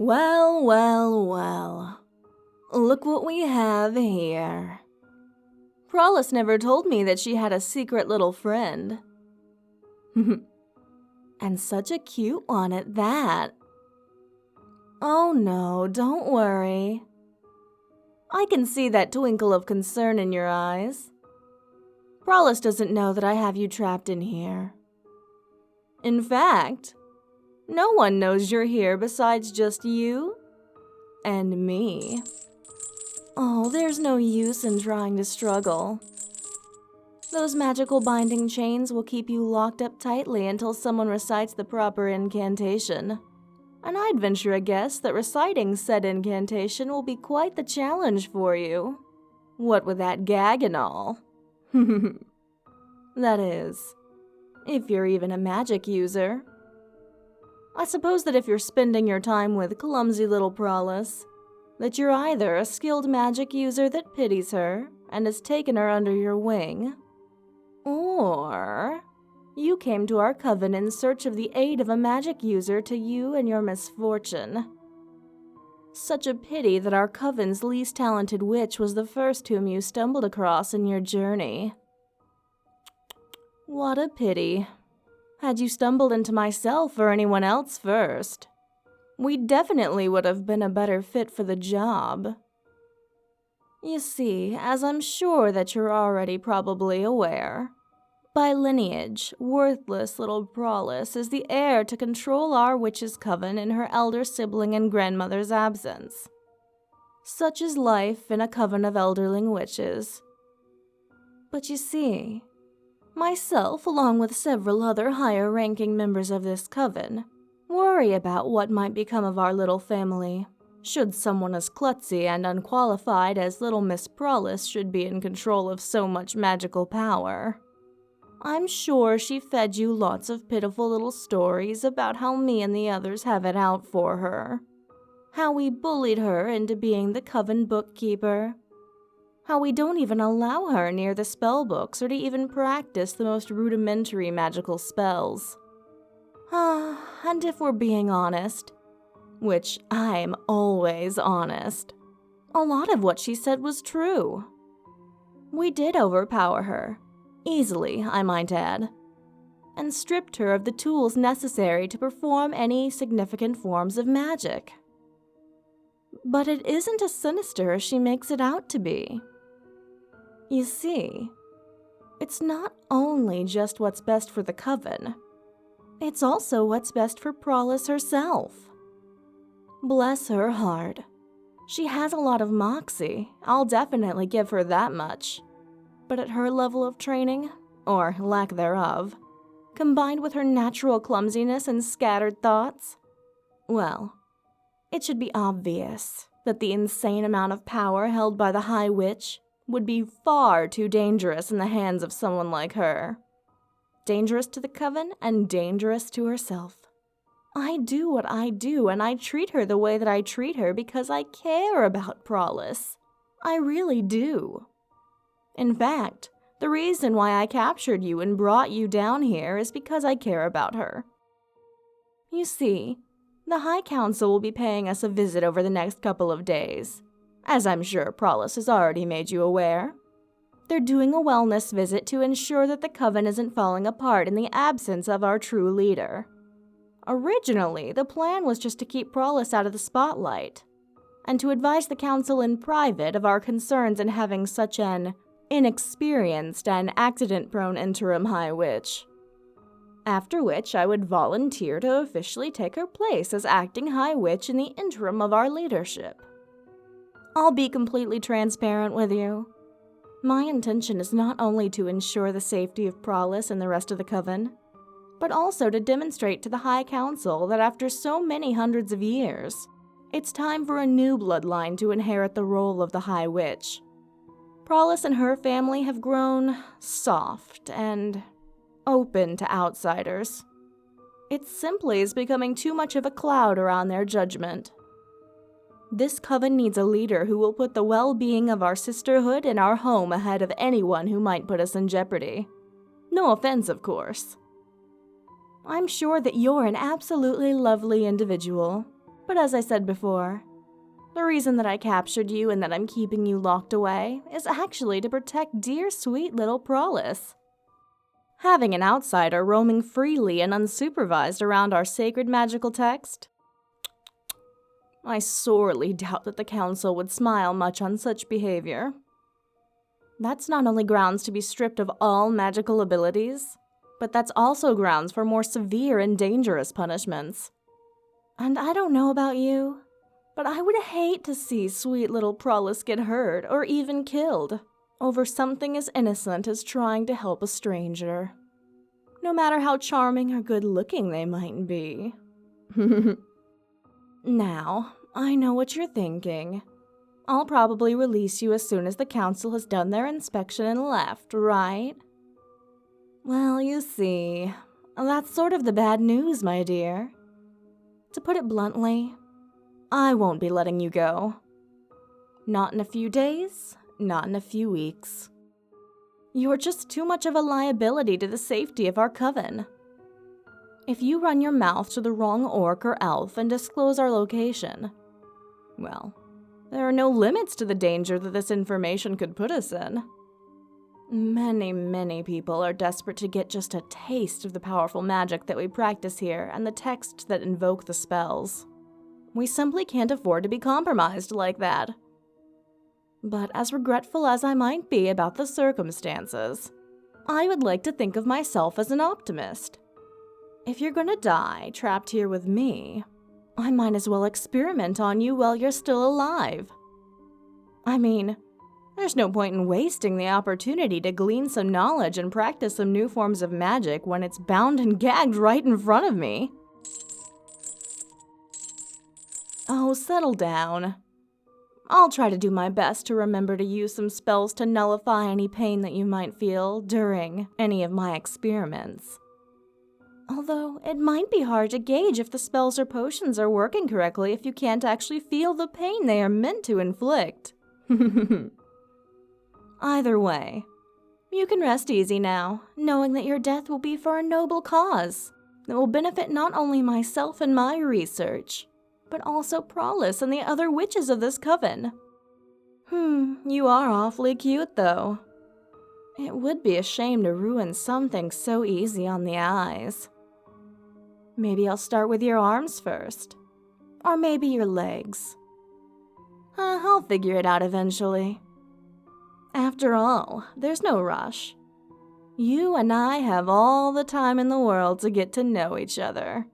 Well, well, well. Look what we have here. Prowess never told me that she had a secret little friend. And such a cute one at that. Oh no, don't worry. I can see that twinkle of concern in your eyes. Prowess doesn't know that I have you trapped in here. In fact, no one knows you're here besides just you and me. Oh, there's no use in trying to struggle. Those magical binding chains will keep you locked up tightly until someone recites the proper incantation. And I'd venture a guess that reciting said incantation will be quite the challenge for you. What with that gag and all. That is, if you're even a magic user. I suppose that if you're spending your time with clumsy little Prowess, that you're either a skilled magic user that pities her and has taken her under your wing, or you came to our coven in search of the aid of a magic user to you and your misfortune. Such a pity that our coven's least talented witch was the first whom you stumbled across in your journey. What a pity. Had you stumbled into myself or anyone else first, we definitely would have been a better fit for the job. You see, as I'm sure that you're already probably aware, by lineage, worthless little Prowess is the heir to control our witch's coven in her elder sibling and grandmother's absence. Such is life in a coven of elderling witches. But you see, myself, along with several other higher-ranking members of this coven, worry about what might become of our little family, should someone as klutzy and unqualified as little Miss Prowess should be in control of so much magical power. I'm sure she fed you lots of pitiful little stories about how me and the others have it out for her. How we bullied her into being the coven bookkeeper. How we don't even allow her near the spell books or to even practice the most rudimentary magical spells. And if we're being honest, which I'm always honest, a lot of what she said was true. We did overpower her, easily, I might add, and stripped her of the tools necessary to perform any significant forms of magic. But it isn't as sinister as she makes it out to be. You see, it's not only just what's best for the coven, it's also what's best for Prowess herself. Bless her heart. She has a lot of moxie, I'll definitely give her that much. But at her level of training, or lack thereof, combined with her natural clumsiness and scattered thoughts, well, it should be obvious that the insane amount of power held by the High Witch would be far too dangerous in the hands of someone like her. Dangerous to the coven and dangerous to herself. I do what I do, and I treat her the way that I treat her because I care about Prowess. I really do. In fact, the reason why I captured you and brought you down here is because I care about her. You see, the High Council will be paying us a visit over the next couple of days, as I'm sure Prowess has already made you aware. They're doing a wellness visit to ensure that the coven isn't falling apart in the absence of our true leader. Originally, the plan was just to keep Prowess out of the spotlight, and to advise the council in private of our concerns in having such an inexperienced and accident-prone interim High Witch. After which I would volunteer to officially take her place as acting High Witch in the interim of our leadership. I'll be completely transparent with you. My intention is not only to ensure the safety of Prowess and the rest of the coven, but also to demonstrate to the High Council that after so many hundreds of years, it's time for a new bloodline to inherit the role of the High Witch. Prowess and her family have grown soft and open to outsiders. It simply is becoming too much of a cloud around their judgment. This coven needs a leader who will put the well-being of our sisterhood and our home ahead of anyone who might put us in jeopardy. No offense, of course. I'm sure that you're an absolutely lovely individual, But as I said before, the reason that I captured you and that I'm keeping you locked away is actually to protect dear sweet little Prollis. Having an outsider roaming freely and unsupervised around our sacred magical text? I sorely doubt that the Council would smile much on such behavior. That's not only grounds to be stripped of all magical abilities, but that's also grounds for more severe and dangerous punishments. And I don't know about you, but I would hate to see sweet little Prollis get hurt or even killed over something as innocent as trying to help a stranger, no matter how charming or good-looking they might be. Now, I know what you're thinking. I'll probably release you as soon as the Council has done their inspection and left, right? Well, you see, that's sort of the bad news, my dear. To put it bluntly, I won't be letting you go. Not in a few days, not in a few weeks. You're just too much of a liability to the safety of our coven. If you run your mouth to the wrong orc or elf and disclose our location, well, there are no limits to the danger that this information could put us in. Many people are desperate to get just a taste of the powerful magic that we practice here and the texts that invoke the spells. We simply can't afford to be compromised like that. But as regretful as I might be about the circumstances, I would like to think of myself as an optimist. If you're gonna die trapped here with me, I might as well experiment on you while you're still alive. I mean, there's no point in wasting the opportunity to glean some knowledge and practice some new forms of magic when it's bound and gagged right in front of me. Oh, settle down. I'll try to do my best to remember to use some spells to nullify any pain that you might feel during any of my experiments. Although, it might be hard to gauge if the spells or potions are working correctly if you can't actually feel the pain they are meant to inflict. Either way, you can rest easy now, knowing that your death will be for a noble cause that will benefit not only myself and my research, but also Prollis and the other witches of this coven. You are awfully cute, though. It would be a shame to ruin something so easy on the eyes. Maybe I'll start with your arms first. Or maybe your legs. I'll figure it out eventually. After all, there's no rush. You and I have all the time in the world to get to know each other.